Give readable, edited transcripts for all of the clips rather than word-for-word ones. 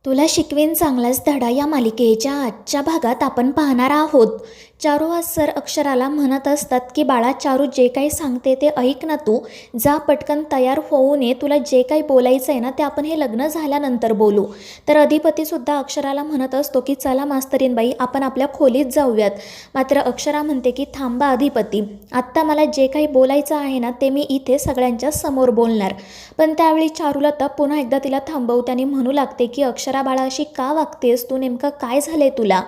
तुला शिकवेन चांगलाच धडा या मालिकेच्या आजच्या भागात आपण पाहणार आहोत. चारू आज सर अक्षराला म्हणत असतात की बाळा चारू जे काही सांगते ते ऐक ना, तू जा पटकन तयार होऊ नये, तुला जे काही बोलायचं आहे ना ते आपण हे लग्न झाल्यानंतर बोलू. तर अधिपतीसुद्धा अक्षराला म्हणत असतो की चला मास्तरीनबाई आपण आपल्या खोलीत जाऊयात. मात्र अक्षरा म्हणते की थांबा अधिपती, आत्ता मला जे काही बोलायचं आहे ना ते मी इथे सगळ्यांच्या समोर बोलणार. पण त्यावेळी चारुलता पुन्हा एकदा तिला थांबवते आणि म्हणू लागते की अक्षरा बाळा अशी का वागतेस तू, नेमकं काय झालंय तुला.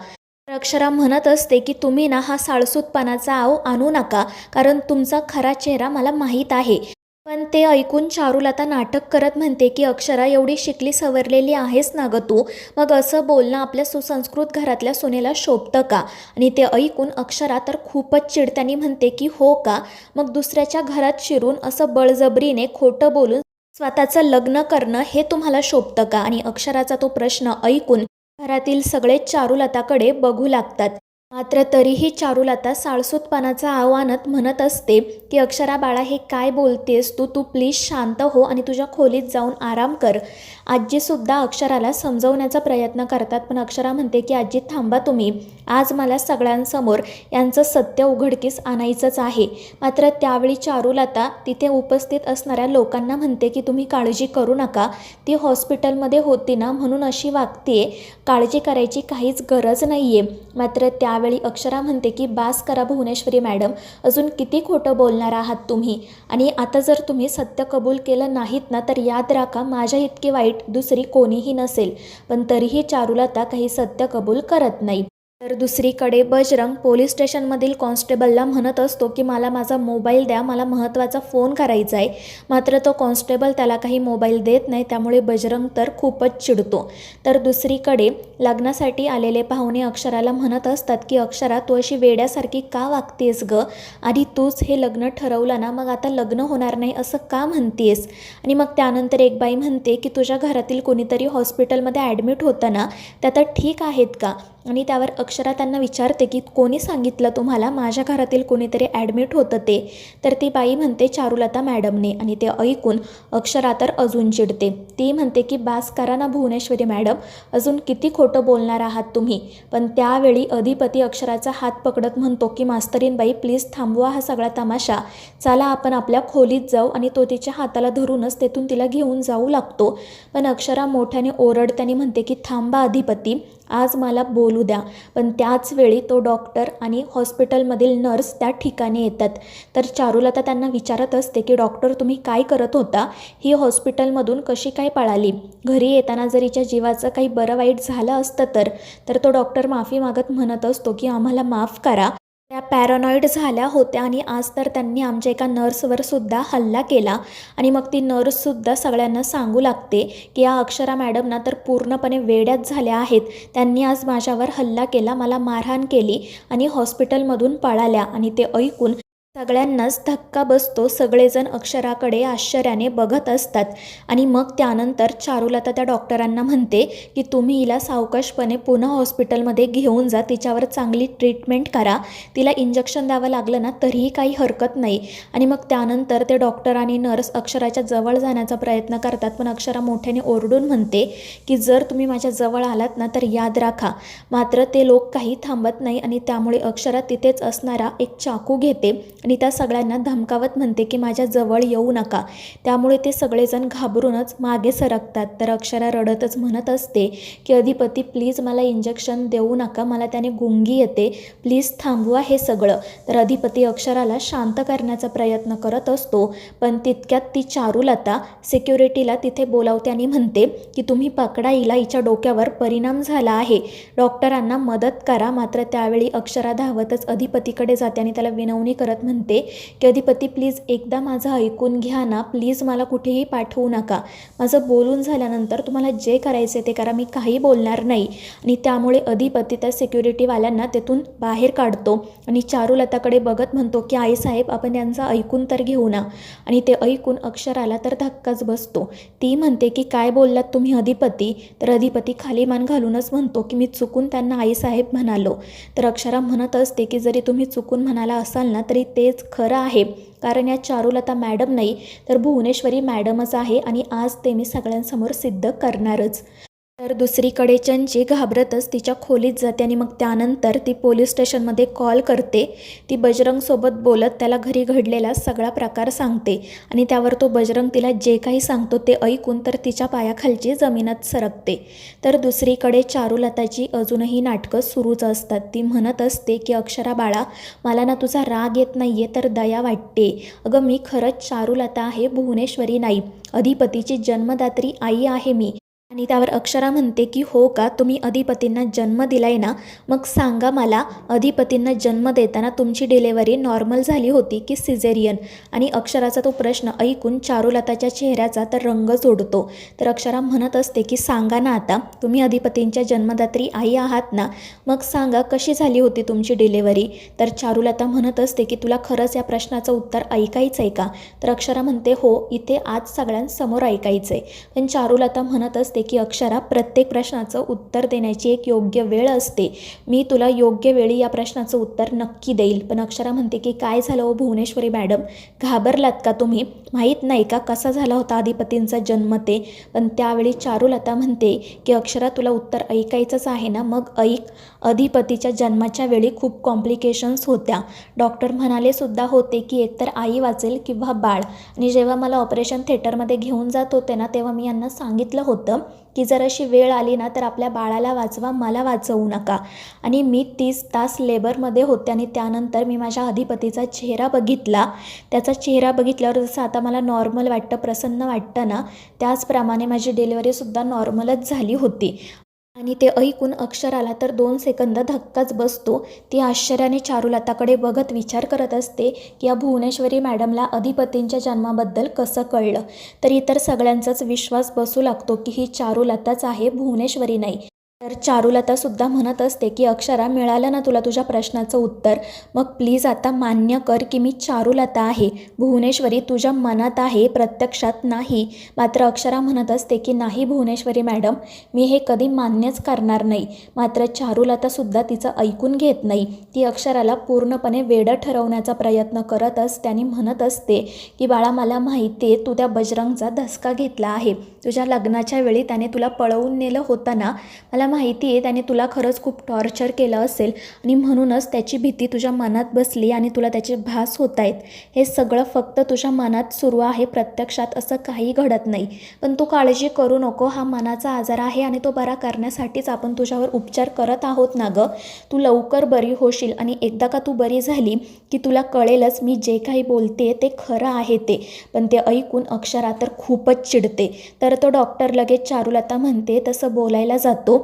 तर अक्षरा म्हणत असते की तुम्ही ना हा साळसूतपणाचा आव आणू नका, कारण तुमचा खरा चेहरा मला माहीत आहे. पण ते ऐकून चारुलता नाटक करत म्हणते की अक्षरा एवढी शिकली सवरलेली आहेस ना ग तू, मग असं बोलणं आपल्या सुसंस्कृत घरातल्या सुनेला शोभतं का. आणि ते ऐकून अक्षरा तर खूपच चिडत्याने म्हणते की हो का, मग दुसऱ्याच्या घरात शिरून असं बळजबरीने खोटं बोलून स्वतःचं लग्न करणं हे तुम्हाला शोभतं का. आणि अक्षराचा तो प्रश्न ऐकून घरातील सगळे चारुलताकडे बघू लागतात. मात्र तरीही चारुलता साळसूतपणाचा आव्हानात म्हणत असते की अक्षरा बाळा हे काय बोलतेस तू, तू प्लीज शांत हो आणि तुझ्या खोलीत जाऊन आराम कर. आजीसुद्धा अक्षराला समजवण्याचा प्रयत्न करतात, पण अक्षरा म्हणते की आजी थांबा तुम्ही, आज मला सगळ्यांसमोर यांचं सत्य उघडकीस आणायचंच आहे. मात्र त्यावेळी चारुलता तिथे उपस्थित असणाऱ्या लोकांना म्हणते की तुम्ही काळजी करू नका, ती हॉस्पिटलमध्ये होती ना म्हणून अशी वागतेय, काळजी करायची काहीच गरज नाही आहे. मात्र त्यावेळी अक्षरा म्हणते की बास करा भुवनेश्वरी मॅडम, अजून किती खोटं बोलणार आहात तुम्ही. आणि आता जर तुम्ही सत्य कबूल केलं नाहीत ना तर याद राखा माझ्या इतकी वाईट दुसरी कोणीही नसेल. पण तरीही चारुलता काही सत्य कबूल करत नाही. तर दुसरीकडे बजरंग पोलीस स्टेशनमधील कॉन्स्टेबलला म्हणत असतो की मला माझा मोबाईल द्या, मला महत्त्वाचा फोन करायचा आहे. मात्र तो कॉन्स्टेबल त्याला काही मोबाईल देत नाही, त्यामुळे बजरंग तर खूपच चिडतो. तर दुसरीकडे लग्नासाठी आलेले पाहुणे अक्षराला म्हणत असतात की अक्षरा तू अशी वेड्यासारखी का वागतेस ग, आधी तूच हे लग्न ठरवलं ना, मग आता लग्न होणार नाही असं का म्हणतेस. आणि मग त्यानंतर एक बाई म्हणते की तुझ्या घरातील कोणीतरी हॉस्पिटलमध्ये ॲडमिट होतं ना, त्या तर ठीक आहेत का. आणि त्यावर अक्षरा त्यांना विचारते की कोणी सांगितलं तुम्हाला माझ्या घरातील कोणीतरी ॲडमिट होतं ते. तर ती बाई म्हणते चारुलता मॅडमने. आणि ते ऐकून अक्षरा तर अजून चिडते. ती म्हणते की बास करा ना भुवनेश्वरी मॅडम, अजून किती खोटं बोलणार आहात तुम्ही. पण त्यावेळी अधिपती अक्षराचा हात पकडत म्हणतो की मास्तरीनबाई प्लीज थांबवा हा सगळा तमाशा, चला आपण आपल्या खोलीत जाऊ. आणि तो तिच्या हाताला धरूनच तेथून तिला घेऊन जाऊ लागतो. पण अक्षरा मोठ्याने ओरडत्याने म्हणते की थांबा अधिपती, आज मला बोलू द्या. पण त्याच वेळी तो डॉक्टर आणि हॉस्पिटलमधील नर्स त्या ठिकाणी येतात. तर चारुलता त्यांना विचारत असते की डॉक्टर तुम्ही काय करत होता, ही हॉस्पिटलमधून कशी काय पळाली, घरी येताना जर हिच्या जीवाचं काही बरं वाईट झालं असतं तर तो डॉक्टर माफी मागत म्हणत असतो की आम्हाला माफ करा, त्या पॅरानॉईड झाल्या होत्या आणि आज तर त्यांनी आमच्या एका नर्सवर सुद्धा हल्ला केला. आणि मग ती नर्ससुद्धा सगळ्यांना सांगू लागते की या अक्षरा मॅडम ना तर पूर्णपणे वेड्याच झाल्या आहेत, त्यांनी आज माझ्यावर हल्ला केला, मला मारहाण केली आणि हॉस्पिटलमधून पळाल्या. आणि ते ऐकून सगळ्यांनाच धक्का बसतो, सगळेजण अक्षराकडे आश्चर्याने बघत असतात. आणि मग त्यानंतर चारुलता त्या डॉक्टरांना म्हणते की तुम्ही हिला सावकाशपणे पुन्हा हॉस्पिटलमध्ये घेऊन जा, तिच्यावर चांगली ट्रीटमेंट करा, तिला इंजेक्शन द्यावं लागलं ना तरीही काही हरकत नाही. आणि मग त्यानंतर ते डॉक्टर आणि नर्स अक्षराच्या जवळ जाण्याचा प्रयत्न करतात, पण अक्षरा मोठ्याने ओरडून म्हणते की जर तुम्ही माझ्या जवळ आलात ना तर याद राखा. मात्र ते लोक काही थांबत नाही आणि त्यामुळे अक्षरा तिथेच असणारा एक चाकू घेते आणि त्या सगळ्यांना धमकावत म्हणते की माझ्या जवळ येऊ नका. त्यामुळे ते सगळेजण घाबरूनच मागे सरकतात. तर अक्षरा रडतच म्हणत असते की अधिपती प्लीज मला इंजेक्शन देऊ नका, मला त्याने गुंगी येते, प्लीज थांबवा हे सगळं. तर अधिपती अक्षराला शांत करण्याचा प्रयत्न करत असतो, पण तितक्यात ती चारुलता सिक्युरिटीला तिथे बोलावते आणि म्हणते की तुम्ही पकडा हिला, हिच्या डोक्यावर परिणाम झाला आहे, डॉक्टरांना मदत करा. मात्र त्यावेळी अक्षरा धावतच अधिपतीकडे जाते आणि त्याला विनवणी करत म्हणते की अधिपती प्लीज एकदा माझं ऐकून घ्या ना, प्लीज मला कुठेही पाठवू नका, माझं बोलून झाल्यानंतर तुम्हाला जे करायचे ते करा, मी काही बोलणार नाही. आणि त्यामुळे अधिपती त्या सिक्युरिटीवाल्यांना तेथून बाहेर काढतो आणि चारुलताकडे बघत म्हणतो की आईसाहेब आपण यांचं ऐकून तर घेऊ ना. आणि ते ऐकून अक्षराला तर धक्काच बसतो. ती म्हणते की काय बोललात तुम्ही अधिपती. तर अधिपती खाली मान घालूनच म्हणतो की मी चुकून त्यांना आईसाहेब म्हणालो. तर अक्षरा म्हणत असते की जरी तुम्ही चुकून म्हणाला असाल ना तरी तेच खरं आहे, कारण या चारुलता मॅडम नाही तर भुवनेश्वरी मॅडमच आहे आणि आज ते मी सगळ्यांसमोर सिद्ध करणारच. तर दुसरीकडे चंची घाबरतच तिच्या खोलीत जाते आणि मग त्यानंतर ती पोलीस स्टेशनमध्ये कॉल करते. ती बजरंगसोबत बोलत त्याला घरी घडलेला सगळा प्रकार सांगते आणि त्यावर तो बजरंग तिला जे काही सांगतो ते ऐकून तर तिच्या पायाखालची जमीनच सरकते. तर दुसरीकडे चारुलताची अजूनही नाटकं सुरूच असतात. ती म्हणत असते की अक्षरा बाळा, मला ना तुझा राग येत नाही आहे तर दया वाटते. अगं मी खरंच चारुलता आहे, भुवनेश्वरी नाही. अधिपतीची जन्मदात्री आई आहे मी. आणि त्यावर अक्षरा म्हणते की हो का, तुम्ही अधिपतींना जन्म दिलाय ना, मग सांगा मला, अधिपतींना जन्म देताना तुमची डिलेवरी नॉर्मल झाली होती की सिझेरियन? आणि अक्षराचा तो प्रश्न ऐकून चारुलताच्या चेहऱ्याचा तर रंग जोडतो. तर अक्षरा म्हणत असते की सांगा ना आता, तुम्ही अधिपतींच्या जन्मदात्री आई आहात ना, मग सांगा कशी झाली होती तुमची डिलेवरी? तर चारुलता म्हणत असते की तुला खरंच या प्रश्नाचं उत्तर ऐकायचं आहे का? तर अक्षरा म्हणते हो, इथे आज सगळ्यांसमोर ऐकायचं आहे. पण चारुलता म्हणत असते की अक्षरा, प्रत्येक प्रश्नाचं उत्तर देण्याची एक योग्य वेळ असते. मी तुला योग्य वेळी या प्रश्नाचं उत्तर नक्की देईल. पण अक्षरा म्हणते की काय झालं हो भुवनेश्वरी मॅडम, घाबरलात का तुम्ही? माहीत नाही का कसा झाला होता अधिपतींचा जन्म ते? पण त्यावेळी चारुलता म्हणते की अक्षरा, तुला उत्तर ऐकायचंच आहे ना, मग ऐक. अधिपतीच्या जन्माच्या वेळी खूप कॉम्प्लिकेशन्स होत्या. डॉक्टर म्हणाले सुद्धा होते की एकतर आई वाचेल किंवा बाळ. आणि जेव्हा मला ऑपरेशन थिएटरमध्ये घेऊन जात होते ना, तेव्हा मी यांना सांगितलं होतं की जर अशी वेळ आली ना तर आपल्या बाळाला वाचवा, मला वाचवू नका. आणि मी 30 तास लेबरमध्ये होते आणि त्यानंतर मी माझ्या अधिपतीचा चेहरा बघितला. त्याचा चेहरा बघितल्यावर जसं आता मला नॉर्मल वाटतं, प्रसन्न वाटतं ना, त्याचप्रमाणे माझी डिलिव्हरीसुद्धा नॉर्मलच झाली होती. आणि ते ऐकून अक्षराला तर 2 सेकंद धक्काच बसतो. ती आश्चर्याने चारुलताकडे बघत विचार करत असते की या भुवनेश्वरी मॅडमला अधिपतींच्या जन्माबद्दल कसं कळलं? तर इतर सगळ्यांचाच विश्वास बसू लागतो की ही चारुलताच आहे, भुवनेश्वरी नाही. तर चारुलतासुद्धा म्हणत असते की अक्षरा, मिळालं ना तुला तुझ्या प्रश्नाचं उत्तर, मग प्लीज आता मान्य कर की मी चारुलता आहे, भुवनेश्वरी तुझ्या मनात आहे, प्रत्यक्षात नाही. मात्र अक्षरा म्हणत असते की नाही भुवनेश्वरी मॅडम, मी हे कधी मान्यच करणार नाही. मात्र चारुलतासुद्धा तिचं ऐकून घेत नाही. ती अक्षराला पूर्णपणे वेडं ठरवण्याचा प्रयत्न करत असते आणि म्हणत असते की बाळा, मला माहिती आहे तू त्या बजरंगचा धसका घेतला आहे. तुझ्या लग्नाच्या वेळी त्याने तुला पळवून नेलं होतं ना, मला माहिती आहे त्याने तुला खरंच खूप टॉर्चर केलं असेल आणि म्हणूनच त्याची भीती तुझ्या मनात बसली आणि तुला त्याचे भास होत आहेत. हे सगळं फक्त तुझ्या मनात सुरू आहे, प्रत्यक्षात असं काही घडत नाही. पण तू काळजी करू नको, हा मनाचा आजार आहे आणि तो बरा करण्यासाठीच आपण तुझ्यावर उपचार करत आहोत ना गं. तू लवकर बरी होशील आणि एकदा का तू बरी झाली की तुला कळेलच मी जे काही बोलते ते खरं आहे ते. पण ते ऐकून अक्षरा तर खूपच चिडते. तर तो डॉक्टर लगेच चारुलता म्हणते तसं बोलायला जातो.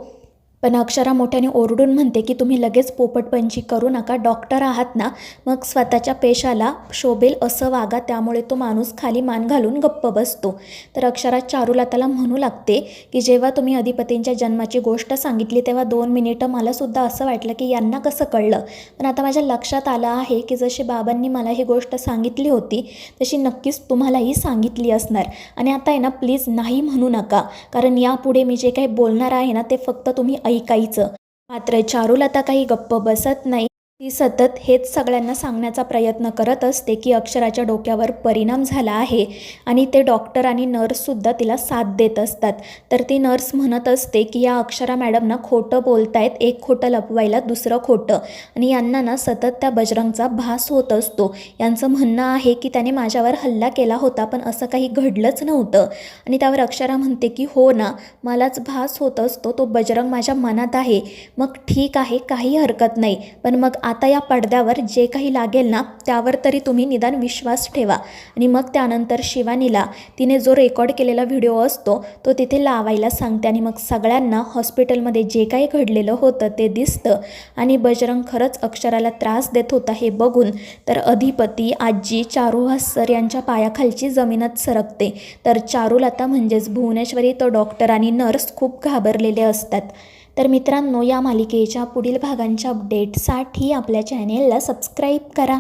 पण अक्षरा मोठ्याने ओरडून म्हणते की तुम्ही लगेच पोपटपंची करू नका, डॉक्टर आहात ना, मग स्वतःच्या पेशाला शोभेल असं वागा. त्यामुळे तो माणूस खाली मान घालून गप्प बसतो. तर अक्षरा चारुलताला म्हणू लागते की जेव्हा तुम्ही अधिपतींच्या जन्माची गोष्ट सांगितली तेव्हा 2 मिनिटं मलासुद्धा असं वाटलं की यांना कसं कळलं. पण आता माझ्या लक्षात आलं आहे की जशी बाबांनी मला ही गोष्ट सांगितली होती तशी नक्कीच तुम्हालाही सांगितली असणार. आणि आता आहे ना, प्लीज नाही म्हणू नका, कारण यापुढे मी जे काही बोलणार आहे ना ते फक्त तुम्ही ऐकायचं. मात्र चारुलता काही गप्प बसत नाही. ती सतत हेच सगळ्यांना सांगण्याचा प्रयत्न करत असते की अक्षराच्या डोक्यावर परिणाम झाला आहे आणि ते डॉक्टर आणि नर्ससुद्धा तिला साथ देत असतात. तर ती नर्स म्हणत असते की या अक्षरा मॅडमना खोटं बोलतायत, एक खोटं लपवायला दुसरं खोटं, आणि यांना ना सतत त्या बजरंगचा भास होत असतो. यांचं म्हणणं आहे की त्याने माझ्यावर हल्ला केला होता पण असं काही घडलंच नव्हतं. आणि त्यावर अक्षरा म्हणते की हो ना, मलाच भास होत असतो, तो बजरंग माझ्या मनात आहे. मग ठीक आहे, काही हरकत नाही, पण मग आता या पडद्यावर जे काही लागेल ना त्यावर तरी तुम्ही निदान विश्वास ठेवा. आणि मग त्यानंतर शिवानीला तिने जो रेकॉर्ड केलेला व्हिडिओ असतो तो तिथे लावायला सांगते. आणि मग सगळ्यांना हॉस्पिटलमध्ये जे काही घडलेलं होतं ते दिसतं आणि बजरंग खरंच अक्षराला त्रास देत होता हे बघून तर अधिपती, आजी, चारुहास यांच्या पायाखालची जमीनच सरकते. तर चारुलता म्हणजेच भुवनेश्वरी, तो डॉक्टर आणि नर्स खूप घाबरलेले असतात. तर मित्रांनो, या मालिकेच्या पुढील भागांच्या अपडेटसाठी आपल्या चॅनेलला सबस्क्राईब करा.